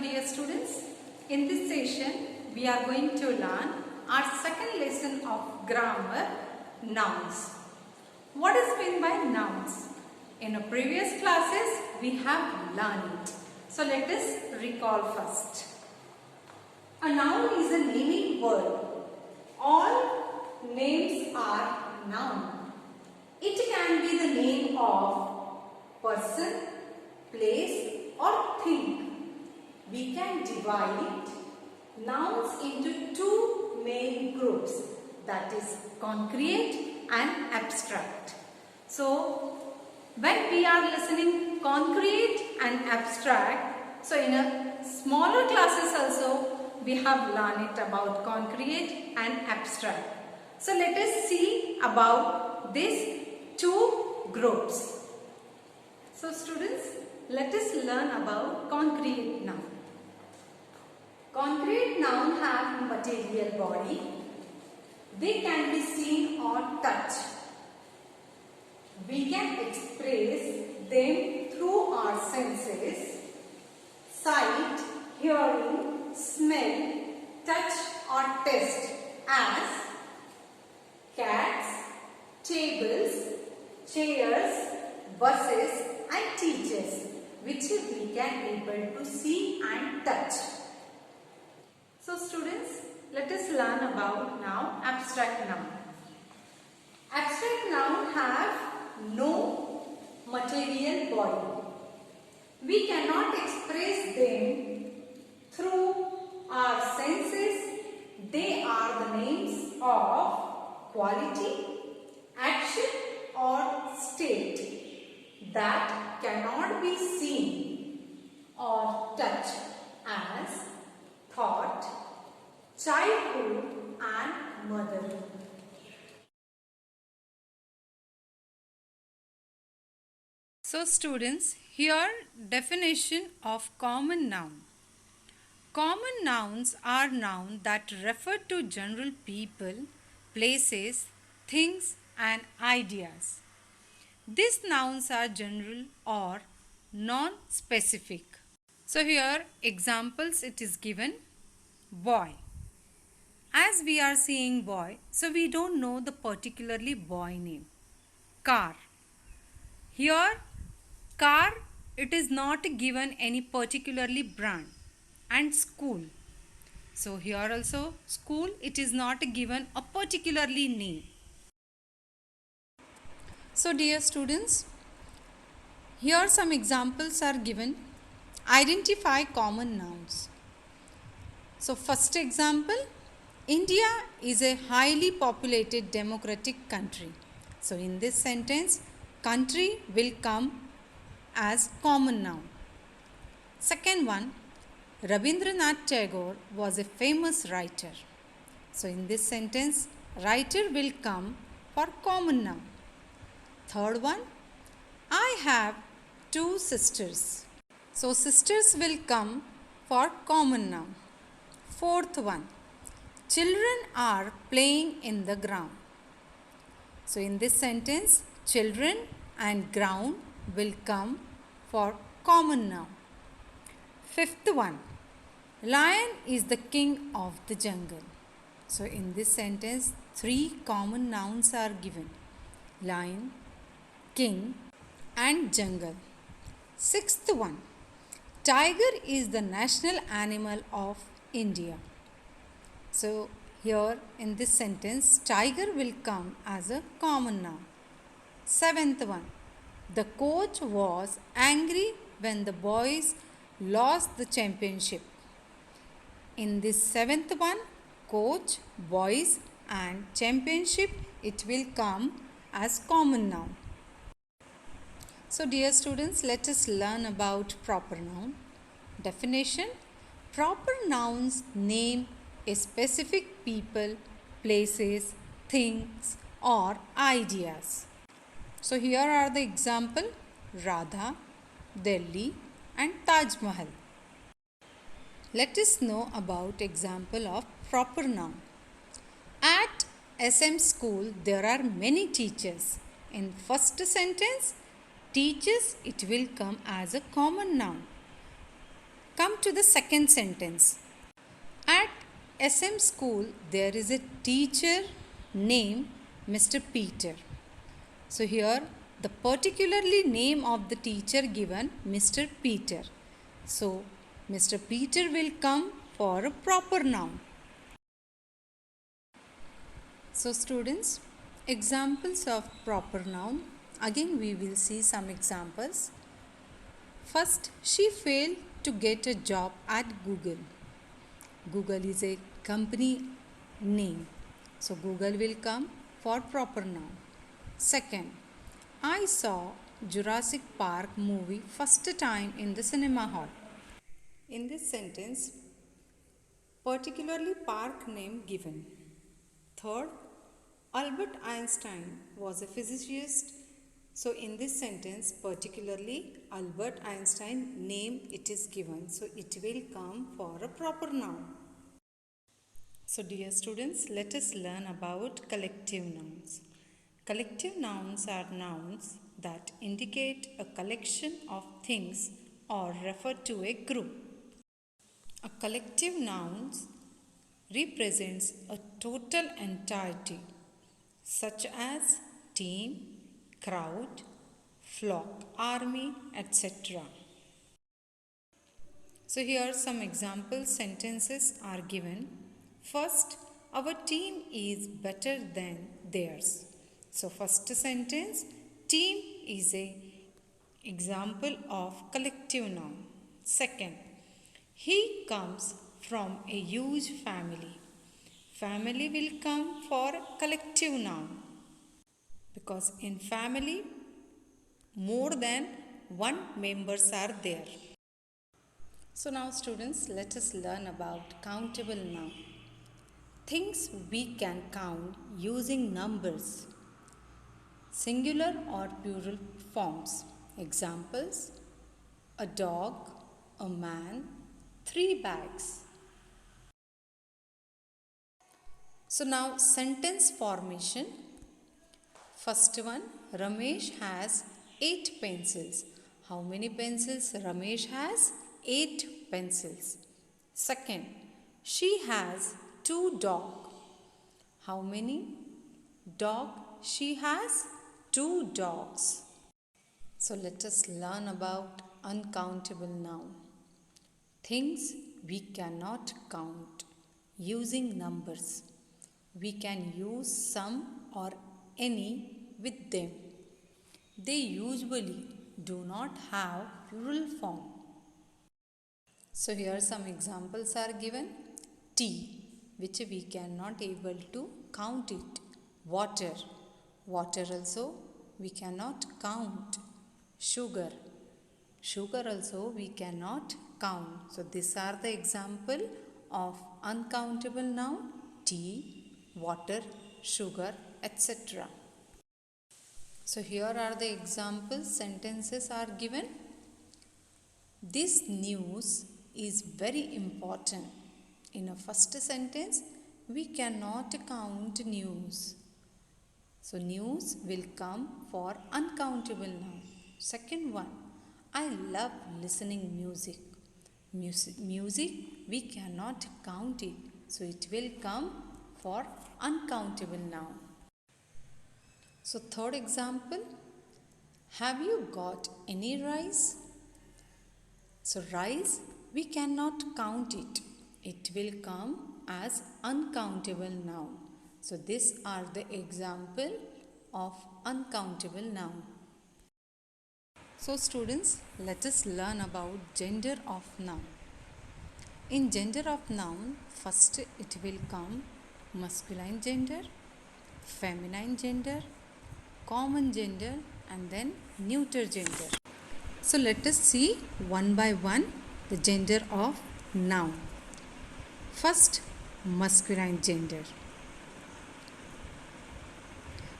dear students, in this session we are going to learn our second lesson of grammar, nouns. What is meant by nouns? In our previous classes we have learned it. So let us recall first. A noun is a naming word. All names are noun. It can be the name of person, place or thing. We can divide nouns into two main groups, that is concrete and abstract. So when we are listening concrete and abstract, so in a smaller classes also we have learned it about concrete and abstract. So let us see about these two groups. So students, let us learn about concrete noun. Concrete noun have material body. They can be seen or touched. We can express them through our senses: sight, hearing, smell, touch or taste, as cats, tables, chairs, buses and teachers, which we can able to see and touch. So students, let us learn about now abstract noun. Abstract noun have no material body. We cannot express them through our senses. They are the names of quality, action or state that cannot be seen or touched, as thought, childhood and motherhood. So students, here definition of common noun. Common nouns are nouns that refer to general people, places, things and ideas. These nouns are general or non-specific. So here examples it is given: boy. As we are seeing boy, so we don't know the particularly boy name. Car. Here car, it is not given any particularly brand. And school. So here also school, it is not given a particularly name. So dear students, here some examples are given. Identify common nouns. So first example, India is a highly populated democratic country. So in this sentence, country will come as common noun. Second one, Rabindranath Tagore was a famous writer. So in this sentence, writer will come for common noun. Third one, I have two sisters. So sisters will come for common noun. Fourth one, children are playing in the ground. So in this sentence, children and ground will come for common noun. Fifth one, lion is the king of the jungle. So in this sentence, three common nouns are given: lion, king and jungle. Sixth one, tiger is the national animal of India. So here in this sentence, tiger will come as a common noun. Seventh one, the coach was angry when the boys lost the championship. In this seventh one, coach, boys and championship, it will come as common noun. So dear students, let us learn about proper noun. Definition: proper nouns name a specific people, places, things or ideas. So here are the example: Radha, Delhi and Taj Mahal. Let us know about example of proper noun. At SM school there are many teachers. In first sentence, teachers, it will come as a common noun. Come to the second sentence. At SM school, there is a teacher named Mr. Peter. So here the particularly name of the teacher given Mr. Peter. So Mr. Peter will come for a proper noun. So students, examples of proper noun. Again we will see some examples. First, she failed to get a job at Google. Google is a company name. So Google will come for proper noun. Second, I saw Jurassic Park movie first time in the cinema hall. In this sentence, particularly park name given. Third, Albert Einstein was a physicist. So in this sentence, particularly Albert Einstein name it is given. So it will come for a proper noun. So dear students, let us learn about collective nouns. Collective nouns are nouns that indicate a collection of things or refer to a group. A collective noun represents a total entirety such as team, crowd, flock, army, etc. So here some example sentences are given. First, our team is better than theirs. So first sentence, team is a example of collective noun. Second, he comes from a huge family. Family will come for collective noun because in family more than one members are there. So now students, let us learn about countable noun. Things we can count using numbers, singular or plural forms. Examples, a dog, a man, 3 bags. So now sentence formation. First one, Ramesh has 8 pencils. How many pencils Ramesh has? 8 pencils. Second, she has 2 dogs. How many dog she has? 2 dogs. So let us learn about uncountable noun. Things we cannot count using numbers. We can use some or any with them. They usually do not have plural form. So here some examples are given. Tea, which we cannot able to count it. Water, water also we cannot count. Sugar, sugar also we cannot count. So these are the example of uncountable noun. Tea, water, sugar, etc. So here are the examples sentences are given. This news is very important. In a first sentence, we cannot count news. So news will come for uncountable noun. Second one, I love listening music. Music we cannot count it. So it will come for uncountable noun. So third example, have you got any rice? So rice we cannot count it. It will come as uncountable noun. So these are the example of uncountable noun. So students, let us learn about gender of noun. In gender of noun, first it will come masculine gender, feminine gender, common gender and then neuter gender. So let us see one by one the gender of noun. First, masculine gender.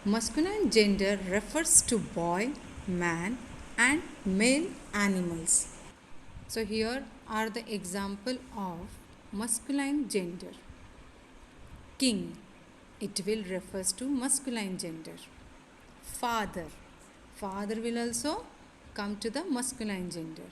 Masculine gender refers to boy, man and male animals. So here are the example of masculine gender. King, it will refers to masculine gender. Father, father will also come to the masculine gender.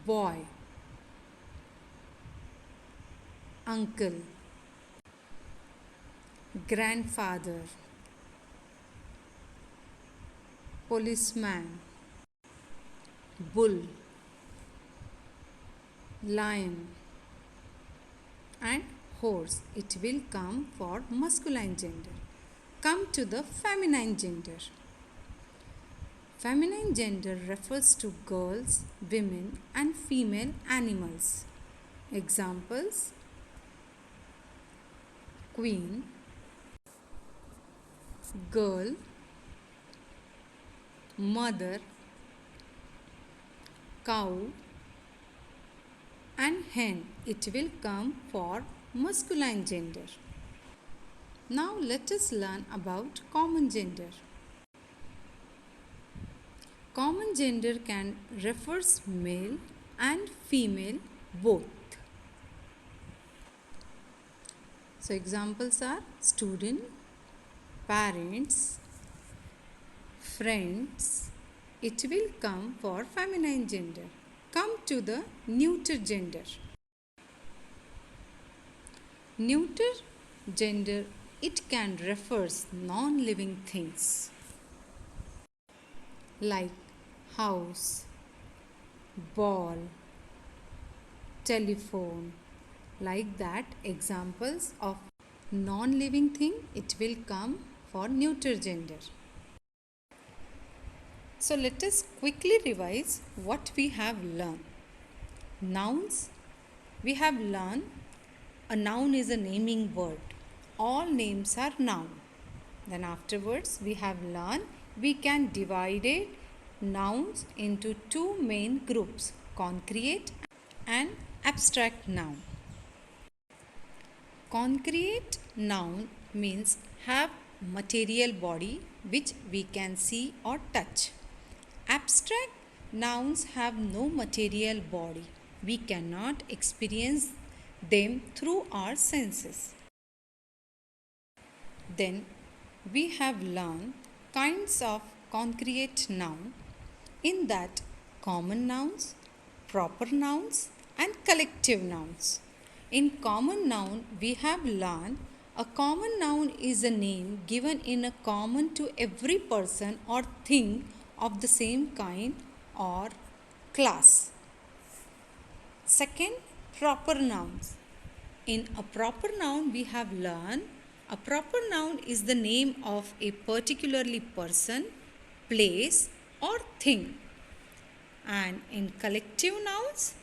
Boy, uncle, grandfather, policeman, bull, lion, and horse. It will come for masculine gender. Come to the feminine gender. Feminine gender refers to girls, women, and female animals. Examples: queen, girl, mother, cow, and hen. It will come for masculine gender. Now let us learn about common gender. Common gender can refers male and female both. So examples are student, parents, friends. It will come for feminine gender. Come to the neuter gender. Neuter gender, it can refers non-living things like house, ball, telephone, like that. Examples of non-living thing, it will come for neuter gender. So let us quickly revise what we have learned. Nouns, we have learned a noun is a naming word. All names are noun. Then afterwards we have learned we can divide it nouns into two main groups, concrete and abstract noun. Concrete noun means have material body which we can see or touch. Abstract nouns have no material body. We cannot experience them through our senses. Then we have learned kinds of concrete noun, in that common nouns, proper nouns, and collective nouns. In common noun, we have learned a common noun is a name given in a common to every person or thing of the same kind or class. Second, proper nouns. In a proper noun, we have learned a proper noun is the name of a particularly person, place, or thing. And in collective nouns,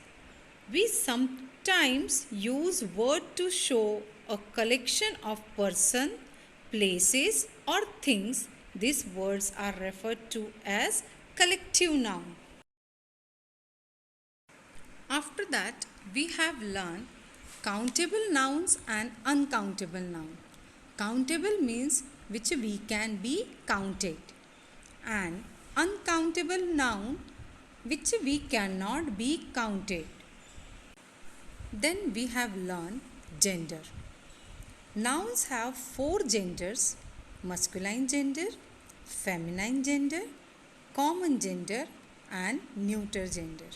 we sometimes use word to show a collection of person, places, or things. These words are referred to as collective noun. After that, we have learned countable nouns and uncountable noun. Countable means which we can be counted, and uncountable noun which we cannot be counted. Then we have learned gender. Nouns have four genders: masculine gender, feminine gender, common gender, and neuter gender.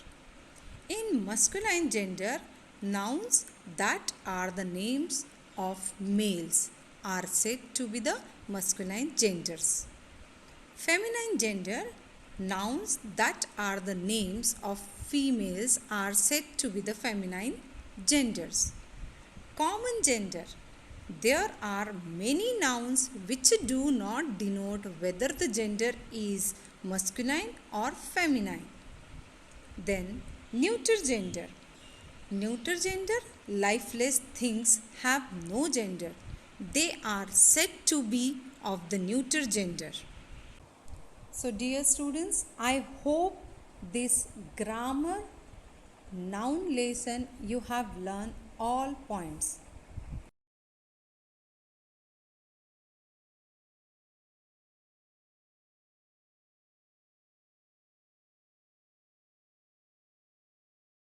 In masculine gender, nouns that are the names of males are said to be the masculine genders. Feminine gender, nouns that are the names of females are said to be the feminine genders. Common gender, there are many nouns which do not denote whether the gender is masculine or feminine. Then neuter gender. Neuter gender, lifeless things have no gender. They are said to be of the neuter gender. So dear students, I hope this grammar noun lesson you have learned all points.